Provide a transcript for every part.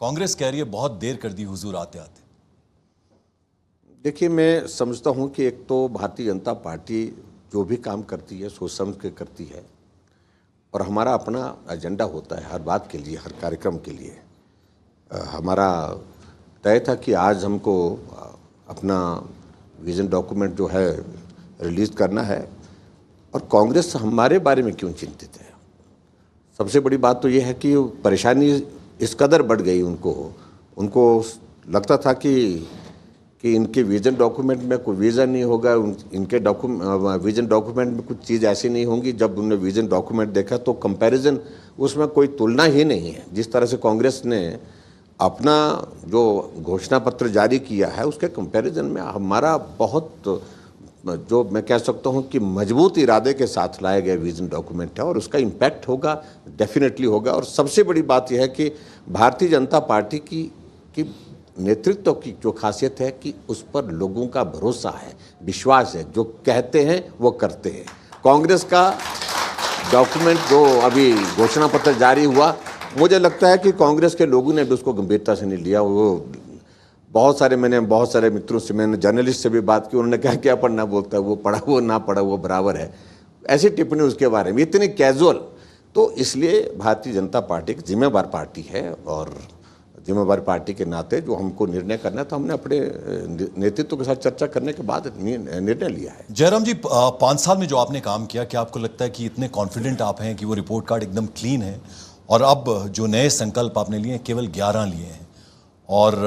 कांग्रेस कह रही है बहुत देर कर दी हुजूर आते आते। देखिए, मैं समझता हूं कि एक तो भारतीय जनता पार्टी जो भी काम करती है सोच समझ के करती है और हमारा अपना एजेंडा होता है हर बात के लिए, हर कार्यक्रम के लिए। हमारा तय था कि आज हमको अपना विज़न डॉक्यूमेंट जो है रिलीज़ करना है। और कांग्रेस हमारे बारे में क्यों चिंतित है? सबसे बड़ी बात तो ये है कि परेशानी इस कदर बढ़ गई, उनको लगता था कि इनके विज़न डॉक्यूमेंट में कोई विज़न नहीं होगा, इनके विज़न डॉक्यूमेंट में कुछ चीज़ ऐसी नहीं होंगी। जब उन्होंने विज़न डॉक्यूमेंट देखा तो कंपैरिजन, उसमें कोई तुलना ही नहीं है। जिस तरह से कांग्रेस ने अपना जो घोषणा पत्र जारी किया है उसके कंपैरिजन में हमारा बहुत, जो मैं कह सकता हूं कि मजबूत इरादे के साथ लाया गया विज़न डॉक्यूमेंट है और उसका इम्पैक्ट होगा, डेफिनेटली होगा। और सबसे बड़ी बात यह है कि भारतीय जनता पार्टी की नेतृत्व की जो खासियत है कि उस पर लोगों का भरोसा है, विश्वास है, जो कहते हैं वो करते हैं। कांग्रेस का डॉक्यूमेंट जो अभी घोषणा पत्र जारी हुआ, मुझे लगता है कि कांग्रेस के लोगों ने भी उसको गंभीरता से नहीं लिया। मैंने बहुत सारे मित्रों से, मैंने जर्नलिस्ट से भी बात की, उन्होंने कहा क्या पढ़ना बोलता है, वो पढ़ा वो ना पढ़ा वो बराबर है, ऐसी टिप्पणी उसके बारे में इतनी कैजुअल। तो इसलिए भारतीय जनता पार्टी एक जिम्मेवार पार्टी है और जिम्मेवार पार्टी के नाते जो हमको निर्णय करना है तो हमने अपने नेतृत्व के साथ चर्चा करने के बाद निर्णय लिया है। जयराम जी, 5 साल में जो आपने काम किया, क्या आपको लगता है कि इतने कॉन्फिडेंट आप हैं कि वो रिपोर्ट कार्ड एकदम क्लीन है और अब जो नए संकल्प आपने लिए हैं केवल 11 लिए हैं और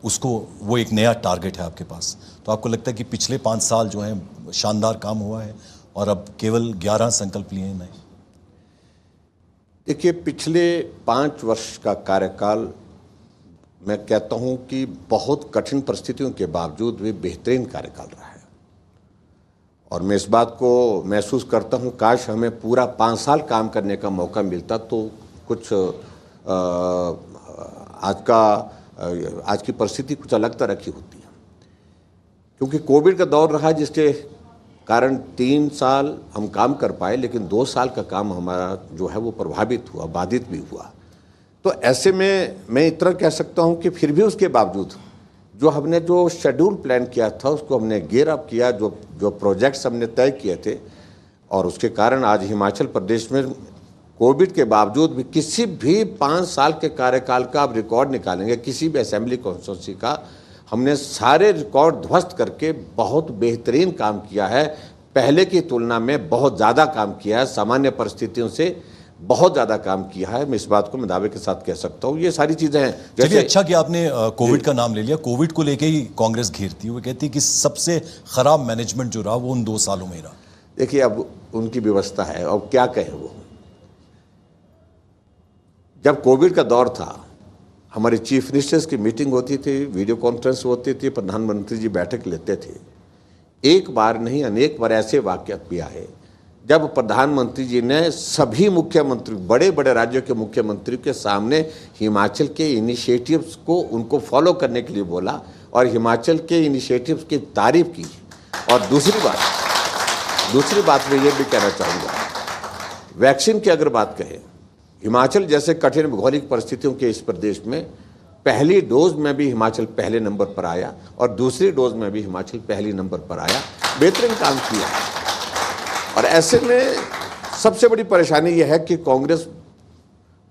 उसको वो एक नया टारगेट है आपके पास, तो आपको लगता है कि पिछले 5 साल जो हैं शानदार काम हुआ है और अब केवल 11 संकल्प लिए हैं? नहीं, देखिए, पिछले 5 वर्ष का कार्यकाल मैं कहता हूं कि बहुत कठिन परिस्थितियों के बावजूद भी बेहतरीन कार्यकाल रहा है और मैं इस बात को महसूस करता हूं, काश हमें पूरा 5 साल काम करने का मौका मिलता तो कुछ आज की परिस्थिति कुछ अलग तरह की होती है। क्योंकि कोविड का दौर रहा जिसके कारण 3 साल हम काम कर पाए, लेकिन 2 साल का काम हमारा जो है वो प्रभावित हुआ, बाधित भी हुआ। तो ऐसे में मैं इतना कह सकता हूं कि फिर भी उसके बावजूद जो हमने जो शेड्यूल प्लान किया था उसको हमने गियर अप किया, जो प्रोजेक्ट्स हमने तय किए थे, और उसके कारण आज हिमाचल प्रदेश में कोविड के बावजूद भी किसी भी 5 साल के कार्यकाल का आप रिकॉर्ड निकालेंगे, किसी भी असेंबली कॉन्स्टिट्यूंसी का, हमने सारे रिकॉर्ड ध्वस्त करके बहुत बेहतरीन काम किया है। पहले की तुलना में बहुत ज़्यादा काम किया है, सामान्य परिस्थितियों से बहुत ज़्यादा काम किया है। मैं इस बात को मैं दावे के साथ कह सकता हूँ। ये सारी चीज़ें हैं। चलिए, अच्छा कि आपने कोविड का नाम ले लिया। कोविड को लेके ही कांग्रेस घेरती है, वो कहती है कि सबसे खराब मैनेजमेंट जो रहा वो उन 2 सालों में ही रहा। देखिए, अब उनकी व्यवस्था है, अब क्या कहें। वो जब कोविड का दौर था, हमारे चीफ मिनिस्टर्स की मीटिंग होती थी, वीडियो कॉन्फ्रेंस होती थी, प्रधानमंत्री जी बैठक लेते थे। एक बार नहीं अनेक बार ऐसे वाक़यात भी आए जब प्रधानमंत्री जी ने सभी मुख्यमंत्री, बड़े बड़े राज्यों के मुख्यमंत्री के सामने हिमाचल के इनिशिएटिव्स को उनको फॉलो करने के लिए बोला और हिमाचल के इनिशिएटिव्स की तारीफ की। और दूसरी बात मैं ये भी कहना चाहूँगा, वैक्सीन की अगर बात कहें, हिमाचल जैसे कठिन भौगोलिक परिस्थितियों के इस प्रदेश में पहली डोज में भी हिमाचल पहले नंबर पर आया और दूसरी डोज में भी हिमाचल पहली नंबर पर आया। बेहतरीन काम किया। और ऐसे में सबसे बड़ी परेशानी यह है कि कांग्रेस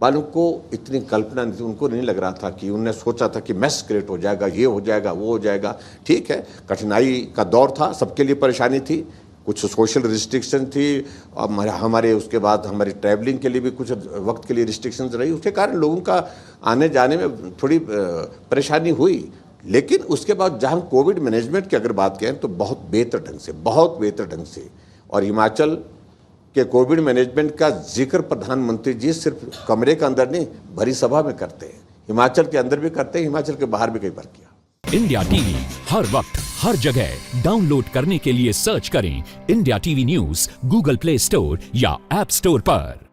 वालों को इतनी कल्पना नहीं थी, उनको नहीं लग रहा था कि उन्होंने सोचा था कि मैस क्रिएट हो जाएगा, ये हो जाएगा, वो हो जाएगा। ठीक है, कठिनाई का दौर था, सबके लिए परेशानी थी, कुछ सोशल रिस्ट्रिक्शन थी, हमारे उसके बाद हमारी ट्रैवलिंग के लिए भी कुछ वक्त के लिए रिस्ट्रिक्शंस रही, उसके कारण लोगों का आने जाने में थोड़ी परेशानी हुई। लेकिन उसके बाद जहाँ कोविड मैनेजमेंट की अगर बात करें तो बहुत बेहतर ढंग से और हिमाचल के कोविड मैनेजमेंट का जिक्र प्रधानमंत्री जी सिर्फ कमरे के अंदर नहीं, भरी सभा में करते हैं। हिमाचल के अंदर भी करते हैं, हिमाचल के बाहर भी कई बार किया। इंडिया टीवी हर वक्त हर जगह डाउनलोड करने के लिए सर्च करें India TV news Google play store या ऐप स्टोर पर।